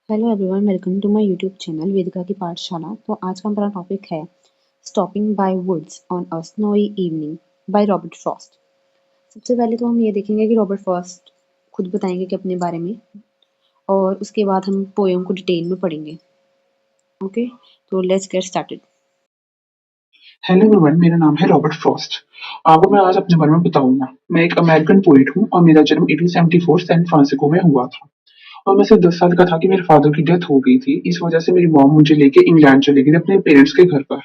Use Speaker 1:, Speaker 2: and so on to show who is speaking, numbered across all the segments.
Speaker 1: Hello everyone, welcome to my YouTube channel Vedika की पाठशाला। तो आज का हमारा टॉपिक है stopping by woods on a snowy evening by Robert Frost. सबसे पहले तो हम ये देखेंगे कि रॉबर्ट फ्रॉस्ट खुद बताएंगे कि अपने बारे में, और उसके बाद हम पोएम को डिटेल में पढ़ेंगे। ओके, तो let's get started.
Speaker 2: Hello everyone, मेरा नाम है रॉबर्ट फ्रॉस्ट। आपको मैं आज अपने बारे में बताऊंगा। मैं एक अमेरिकन पोइट हूँ और मेरा जन्म 1874 सैन फ्रांसिस्को में हुआ था। और मैं सिर्फ 10 साल का था कि मेरे फादर की डेथ हो गई थी। इस वजह से मेरी मॉम मुझे लेके इंग्लैंड चली गई थी अपने पेरेंट्स के घर पर।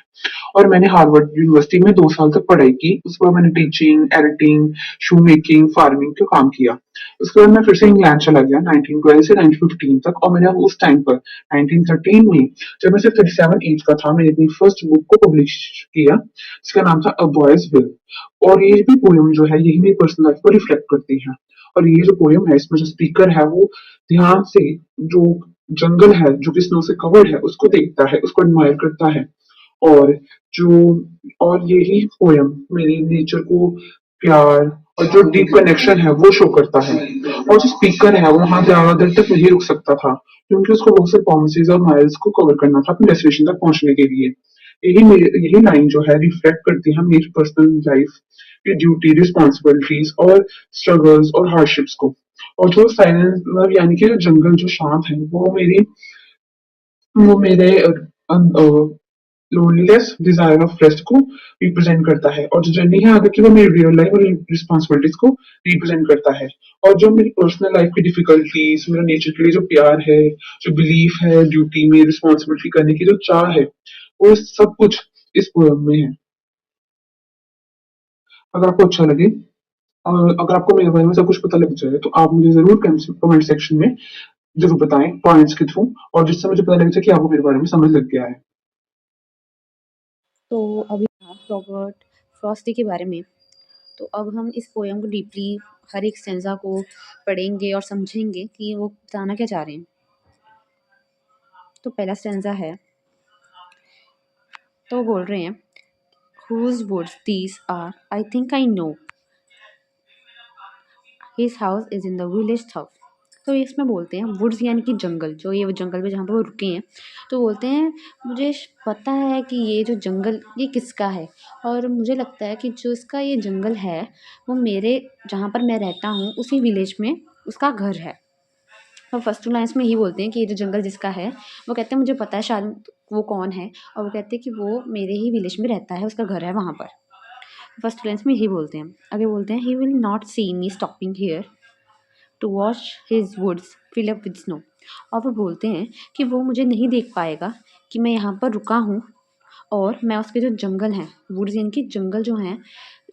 Speaker 2: और मैंने हार्वर्ड यूनिवर्सिटी में 2 साल तक पढ़ाई की। उसके बाद मैंने टीचिंग, एडिटिंग, शू मेकिंग, फार्मिंग का काम किया। उसके बाद मैं फिर से इंग्लैंड चला गया 1912 से 1915 तक। और मैंने उस टाइम पर 1913 में, जब मैं सिर्फ 37 एज का था, मैंने अपनी फर्स्ट बुक को पब्लिश किया जिसका नाम था अ बॉयज विल। और ये भी पोयम जो है, यही मेरी पर्सनल लाइफ को रिफ्लेक्ट करती है। और ये जो पोयम है, इसमें जो स्पीकर है वो ध्यान से जो जंगल है जो कि स्नो से कवर्ड है उसको देखता है, उसको एडमायर करता है। और जो और यही पोयम मेरे नेचर को प्यार और जो डीप कनेक्शन है वो शो करता है। और जो स्पीकर है वो वहां ज्यादा देर तक नहीं रुक सकता था, क्योंकि उसको बहुत से प्रोमिसेस और माइल्स को कवर करना था अपने डेस्टिनेशन तक पहुंचने के लिए। यही लाइन जो है रिफ्लेक्ट करती है मेरी पर्सनल लाइफ की ड्यूटी, रिस्पॉन्सिबिलिटीज और स्ट्रगल्स और हार्डशिप्स को। और जो साइलेंस मतलब यानी कि जो जंगल जो शांत है वो मेरे लोनलीनेस, डिजायर ऑफ रेस्ट को रिप्रेजेंट करता है। और जो जर्नी है आगे की वो मेरी रियल लाइफ और रिस्पॉन्सिबिलिटीज को रिप्रेजेंट करता है। और जो मेरी पर्सनल लाइफ की डिफिकल्टीज, मेरा नेचर के लिए जो प्यार है, जो बिलीफ है, ड्यूटी में रिस्पॉन्सिबिलिटी करने की जो चाह है, वो सब कुछ इस पोएम में है। अगर आपको अच्छा लगे और अगर आपको मेरे बारे में सब कुछ पता लग जाए तो आप मुझे जरूर कमेंट सेक्शन में जरूर बताएं पॉइंट्स के थ्रू, और जिससे मुझे पता लग जाए कि आपको मेरे बारे में समझ लग गया है।
Speaker 1: तो अभी था रॉबर्ट फ्रॉस्ट के बारे में। तो अब हम इस पोएम को डीपली हर एक स्टेंजा को पढ़ेंगे और समझेंगे कि वो बताना क्या चाह रहे हैं। तो पहला स्टेंजा है, तो वो बोल रहे हैं whose woods these are, I think I know. His house is in the village top. तो इसमें बोलते हैं वुड्स यानी कि जंगल, जो ये जंगल में जहाँ पर वो रुके हैं। तो बोलते हैं मुझे पता है कि ये जो जंगल ये किसका है, और मुझे लगता है कि जो इसका ये जंगल है वो मेरे जहाँ पर मैं रहता हूँ उसी विलेज में उसका घर है। और फर्स्ट टू लाइन्स में यही बोलते हैं कि ये जो जंगल जिसका है, वो कहते हैं मुझे पता है शायद वो कौन है, और वो कहते हैं कि वो मेरे ही विलेज में रहता है, उसका घर है वहाँ पर। फर्स्ट लाइन्स में यही बोलते हैं। आगे बोलते हैं he will not see me stopping here to watch his woods fill up with snow. और वो बोलते हैं कि वो मुझे नहीं देख पाएगा कि मैं यहाँ पर रुका हूँ, और मैं उसके जो जंगल हैं, वुड्स यानी कि जंगल जो हैं,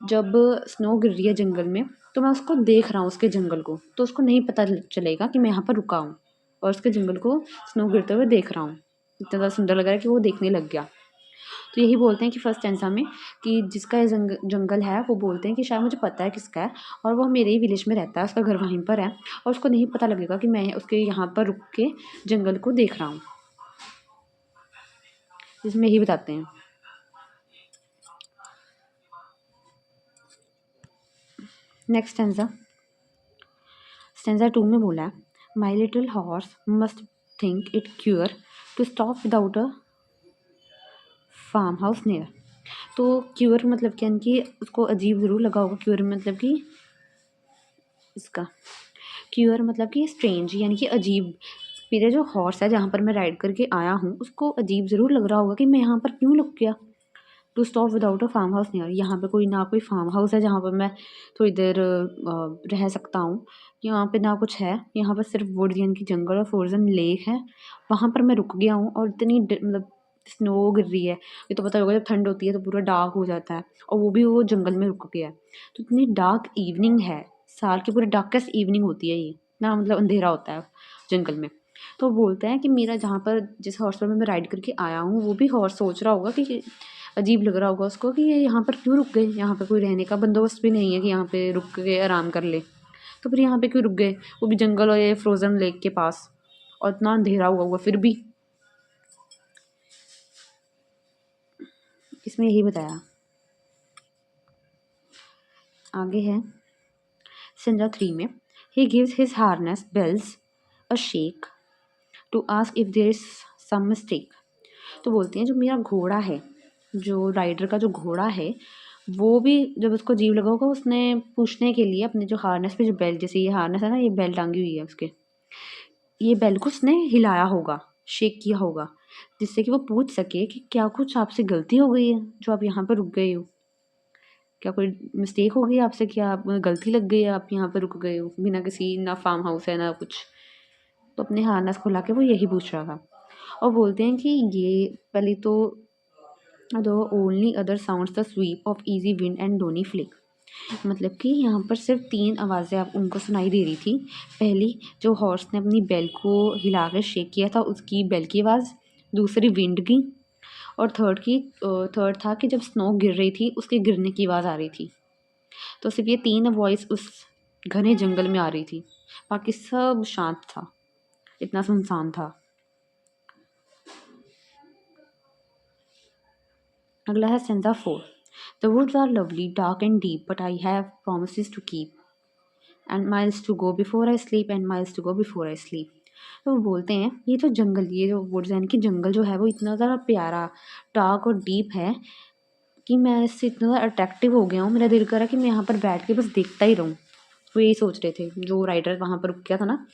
Speaker 1: जब स्नो गिर रही है जंगल में तो मैं उसको देख रहा हूँ, उसके जंगल को, तो उसको नहीं पता चलेगा कि मैं यहाँ पर रुका हूँ और उसके जंगल को स्नो गिरते हुए देख रहा हूँ। इतना ज़्यादा सुंदर लग रहा है कि वो देखने लग गया। तो यही बोलते हैं कि फर्स्ट टेंसा में कि जिसका ये जंगल है वो बोलते हैं कि शायद मुझे पता है किसका है, और वो मेरे ही विलेज में रहता है, उसका घर वहीं पर है, और उसको नहीं पता लगेगा कि मैं उसके यहाँ पर रुक के जंगल को देख रहा हूँ। जिसमें यही बताते हैं। नेक्स्ट स्टेंजा 2 में बोला है my little horse must think it queer to stop without a farm house near. तो क्यूर मतलब क्या, कि उसको अजीब ज़रूर लगा होगा। क्यूर मतलब कि इसका क्यूर मतलब कि स्ट्रेंज यानी कि अजीब। मेरा जो हॉर्स है जहाँ पर मैं राइड करके आया हूँ उसको अजीब ज़रूर लग रहा होगा कि मैं यहाँ पर क्यों रुक गया। To stop without a farm house near, यहाँ पे कोई फार्म हाउस है जहाँ पर मैं थोड़ी देर रह सकता हूँ। यहाँ पे ना कुछ है, यहाँ पर सिर्फ वुड यानी कि जंगल और फ्रोजन लेक है। वहाँ पर मैं रुक गया हूँ और इतनी मतलब स्नो गिर रही है। ये तो पता होगा जब ठंड होती है तो पूरा डार्क हो जाता है, और वो भी वो जंगल में रुक गया है। तो इतनी डार्क इवनिंग है, साल की पूरी डार्केस्ट इवनिंग होती है ये ना, मतलब अंधेरा होता है जंगल में। तो बोलते हैं कि मेरा जहाँ पर जिस हॉर्स पर मैं राइड करके आया हूँ वो भी हॉर्स सोच रहा होगा कि अजीब लग रहा होगा उसको कि ये यहाँ पर क्यों रुक गए, यहाँ पे कोई रहने का बंदोबस्त भी नहीं है कि यहाँ पे रुक के आराम कर ले, तो फिर यहाँ पे क्यों रुक गए, वो भी जंगल और ये फ्रोजन लेक के पास, और इतना अंधेरा हुआ हुआ फिर भी। इसमें यही बताया। आगे है संजा 3 में he gives his harness bells a shake to ask if there is some mistake. तो बोलते हैं जो मेरा घोड़ा है, जो राइडर का जो घोड़ा है, वो भी जब उसको अजीब लगा होगा, उसने पूछने के लिए अपने जो हार्नेस पे जो बेल्ट, जैसे ये हार्नेस है ना, ये बेल्ट टांगी हुई है उसके, ये बेल्ट को उसने हिलाया होगा, शेक किया होगा, जिससे कि वो पूछ सके कि क्या कुछ आपसे गलती हो गई है जो आप यहाँ पर रुक गए हो? क्या कोई मिस्टेक हो गई आपसे? क्या आप गलती लग गई है, आप यहाँ पर रुक गए हो बिना किसी, ना फार्म हाउस है ना कुछ? तो अपने हार्नेस खुला के वो यही पूछ रहा था। और बोलते हैं कि ये पहले तो the only other sounds the sweep of easy wind and downy flake. मतलब कि यहाँ पर सिर्फ 3 आवाज़ें आप उनको सुनाई दे रही थी। पहली, जो हॉर्स ने अपनी बेल को हिला कर शेक किया था, उसकी बेल की आवाज़। दूसरी विंड की। और थर्ड था कि जब स्नो गिर रही थी, उसके गिरने की आवाज़ आ रही थी। तो सिर्फ ये 3 वॉइस उस घने जंगल में आ रही थी, बाकी सब शांत था, इतना सुनसान था। अगला है stanza 4। The woods are lovely dark and deep but I have promises to keep and miles to go before I sleep and miles to go before I sleep. तो वो बोलते हैं ये जो जंगल, ये जो वुड्स यानी कि जंगल जो है, वो इतना ज़्यादा प्यारा, डार्क और डीप है कि मैं इससे इतना ज़्यादा अट्रैक्टिव हो गया हूँ, मेरा दिल कर रहा है कि मैं यहाँ पर बैठ के बस देखता ही रहूँ। वो यही सोच रहे थे, जो राइडर वहाँ पर रुक गया था ना,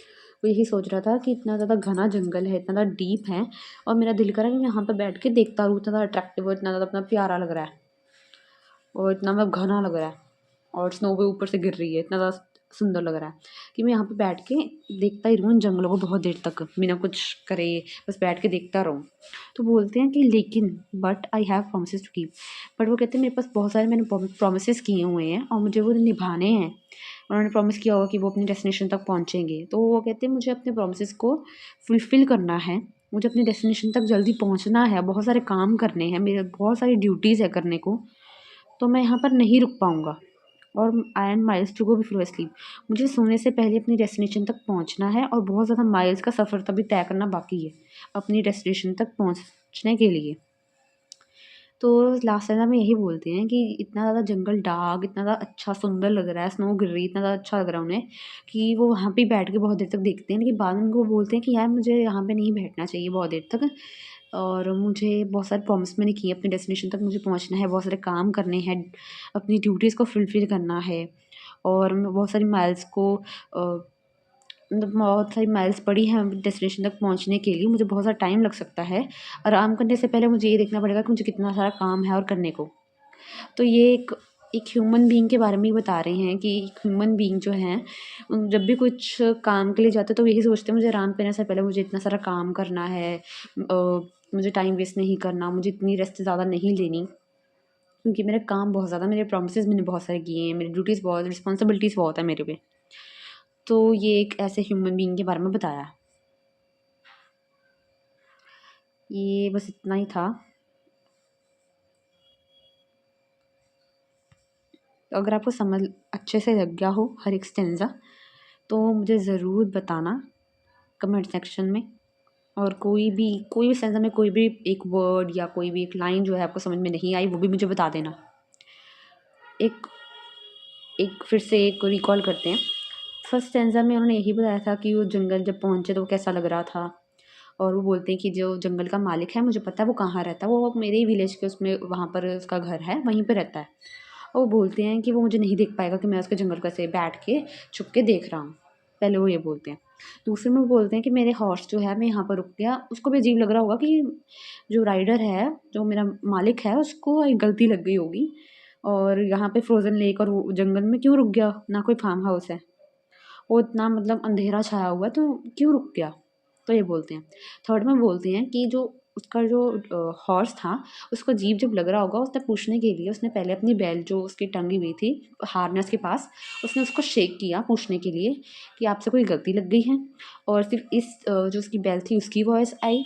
Speaker 1: वो यही सोच रहा था कि इतना ज़्यादा घना जंगल है, इतना ज़्यादा डीप है, और मेरा दिल कर रहा है कि मैं यहाँ पर बैठ के देखता रहूँ, इतना ज़्यादा अट्रैक्टिव और इतना ज़्यादा अपना प्यारा लग रहा है, और इतना मतलब घना लग रहा है, और स्नो भी ऊपर से गिर रही है, इतना ज़्यादा सुंदर लग रहा है कि मैं यहाँ पे बैठ के देखता ही रहूँ इन जंगलों को बहुत देर तक, बिना कुछ करे, बस बैठ के देखता रहूँ। तो बोलते हैं कि लेकिन but I have promises to keep. But वो कहते हैं मेरे पास बहुत सारे मैंने प्रोमिसेस किए हुए हैं और मुझे वो निभाने हैं। उन्होंने प्रॉमिस किया होगा कि वो अपनी डेस्टिनेशन तक पहुँचेंगे, तो वो कहते हैं मुझे अपने प्रोमिसेस को फुलफ़िल करना है, मुझे अपनी डेस्टिनेशन तक जल्दी पहुँचना है, बहुत सारे काम करने हैं, मेरे बहुत सारी ड्यूटीज़ है करने को, तो मैं यहाँ पर नहीं रुक पाऊँगा। और I am miles to go before I sleep. मुझे सोने से पहले अपनी डेस्टिनेशन तक पहुँचना है और बहुत ज़्यादा माइल्स का सफ़र तभी तय करना बाकी है अपनी डेस्टिनेशन तक पहुँचने के लिए। तो लास्ट टाइम में यही बोलते हैं कि इतना ज़्यादा जंगल डार्क, इतना ज़्यादा अच्छा सुंदर लग रहा है, स्नो गिर रही है, इतना ज़्यादा अच्छा लग रहा है उन्हें कि वो वहाँ पे बैठ के बहुत देर तक देखते हैं, लेकिन बाद में उनको बोलते हैं कि यार मुझे यहाँ पे नहीं बैठना चाहिए बहुत देर तक, और मुझे बहुत सारे प्रॉमिस मैंने किए, अपनी डेस्टिनेशन तक मुझे पहुँचना है, बहुत सारे काम करने हैं, अपनी ड्यूटीज़ को फुलफ़िल करना है, और मैं बहुत सारी माइल्स को मतलब बहुत सारी माइल्स पड़ी हैं डेस्टिनेशन तक पहुँचने के लिए, मुझे बहुत सारा टाइम लग सकता है। आराम करने से पहले मुझे ये देखना पड़ेगा कि मुझे कितना सारा काम है और करने को। तो ये एक ह्यूमन बीइंग के बारे में ही बता रहे हैं कि एक ह्यूमन बीइंग जो हैं, जब भी कुछ काम के लिए जाते हैं तो यही सोचते हैं मुझे आराम करने से पहले मुझे इतना सारा काम करना है, मुझे टाइम वेस्ट नहीं करना, मुझे इतनी रेस्ट ज़्यादा नहीं लेनी, क्योंकि मेरे काम बहुत ज़्यादा, मेरे प्रोमिसेस मैंने बहुत सारे किए हैं, मेरी ड्यूटीज़ बहुत, रिस्पॉन्सिबिलिटीज़ बहुत है मेरे पे। तो ये एक ऐसे ह्यूमन बीइंग के बारे में बताया। ये बस इतना ही था। तो अगर आपको समझ अच्छे से लग गया हो हर एक स्टेंजा, तो मुझे ज़रूर बताना कमेंट सेक्शन में। और कोई भी स्टेंजा में कोई भी एक वर्ड या कोई भी एक लाइन जो है आपको समझ में नहीं आई, वो भी मुझे बता देना। एक एक फिर से एक रिकॉल करते हैं। फर्स्ट स्टेंजा में उन्होंने यही बताया था कि वो जंगल जब पहुँचे तो वो कैसा लग रहा था, और वो बोलते हैं कि जो जंगल का मालिक है मुझे पता है वो कहाँ रहता है, वो मेरे ही विलेज के उसमें वहाँ पर उसका घर है, वहीं पे रहता है। और वो बोलते हैं कि वो मुझे नहीं देख पाएगा कि मैं उसके जंगल को ऐसे बैठ के छुप के देख रहा हूँ। पहले वो ये बोलते हैं। दूसरे में वो बोलते हैं कि मेरे हॉर्स जो है, मैं यहाँ पर रुक गया, उसको भी अजीब लग रहा होगा कि जो राइडर है, जो मेरा मालिक है, उसको एक गलती लग गई होगी, और यहाँ पे फ्रोज़न लेक और वो जंगल में क्यों रुक गया, ना कोई फार्म हाउस है, वो इतना मतलब अंधेरा छाया हुआ है तो क्यों रुक गया। तो ये बोलते हैं। थर्ड में बोलते हैं कि जो उसका जो हॉर्स था, उसको अजीब जब लग रहा होगा, उसने पूछने के लिए उसने पहले अपनी बैल जो उसकी टंगी हुई थी हार्नेस के पास, उसने उसको शेक किया पूछने के लिए कि आपसे कोई गलती लग गई है, और सिर्फ इस जो उसकी बैल थी उसकी वॉइस आई।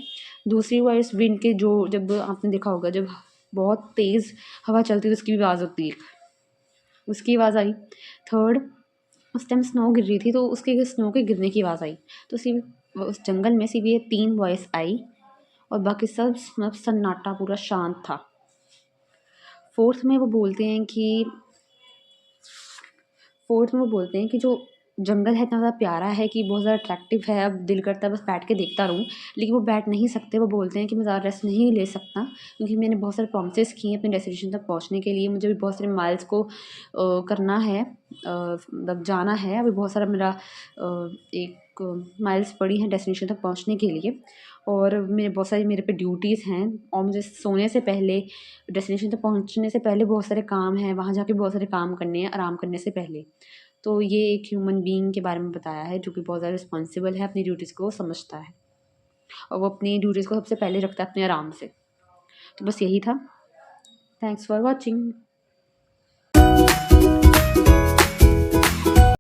Speaker 1: दूसरी वॉइस विंड के, जो जब आपने देखा होगा जब बहुत तेज़ हवा चलती है तो उसकी भी आवाज़ होती है, उसकी आवाज़ आई। थर्ड, उस टाइम स्नो गिर रही थी तो उसके स्नो के गिरने की आवाज़ आई। तो सिर्फ उस जंगल में सिर्फ ये 3 वॉइस आई, और बाकी सब मतलब सन्नाटा पूरा शांत था। फोर्थ में वो बोलते हैं कि जो जंगल है इतना ज़्यादा प्यारा है कि बहुत ज़्यादा अट्रैक्टिव है, अब दिल करता है बस बैठ के देखता रहूँ, लेकिन वो बैठ नहीं सकते। वो बोलते हैं कि मैं ज़्यादा रेस्ट नहीं ले सकता क्योंकि मैंने बहुत सारे प्रॉमिसेस किए हैं अपने डेस्टिनेशन तक पहुँचने के लिए। मुझे भी बहुत सारे माइल्स को करना है, मतलब जाना है। अभी बहुत सारा मेरा एक माइल्स पड़ी हैं डेस्टिनेशन तक पहुँचने के लिए, और मेरे बहुत सारी मेरे पे ड्यूटीज़ हैं, और मुझे सोने से पहले, डेस्टिनेशन तक पहुँचने से पहले बहुत सारे काम हैं, वहाँ जाके बहुत सारे काम करने हैं आराम करने से पहले। तो ये एक ह्यूमन बीइंग के बारे में बताया है जो कि बहुत ज़्यादा रिस्पॉन्सिबल है, अपनी ड्यूटीज़ को समझता है और वो अपनी ड्यूटीज़ को सबसे पहले रखता है अपने आराम से। तो बस यही था। Thanks for watching.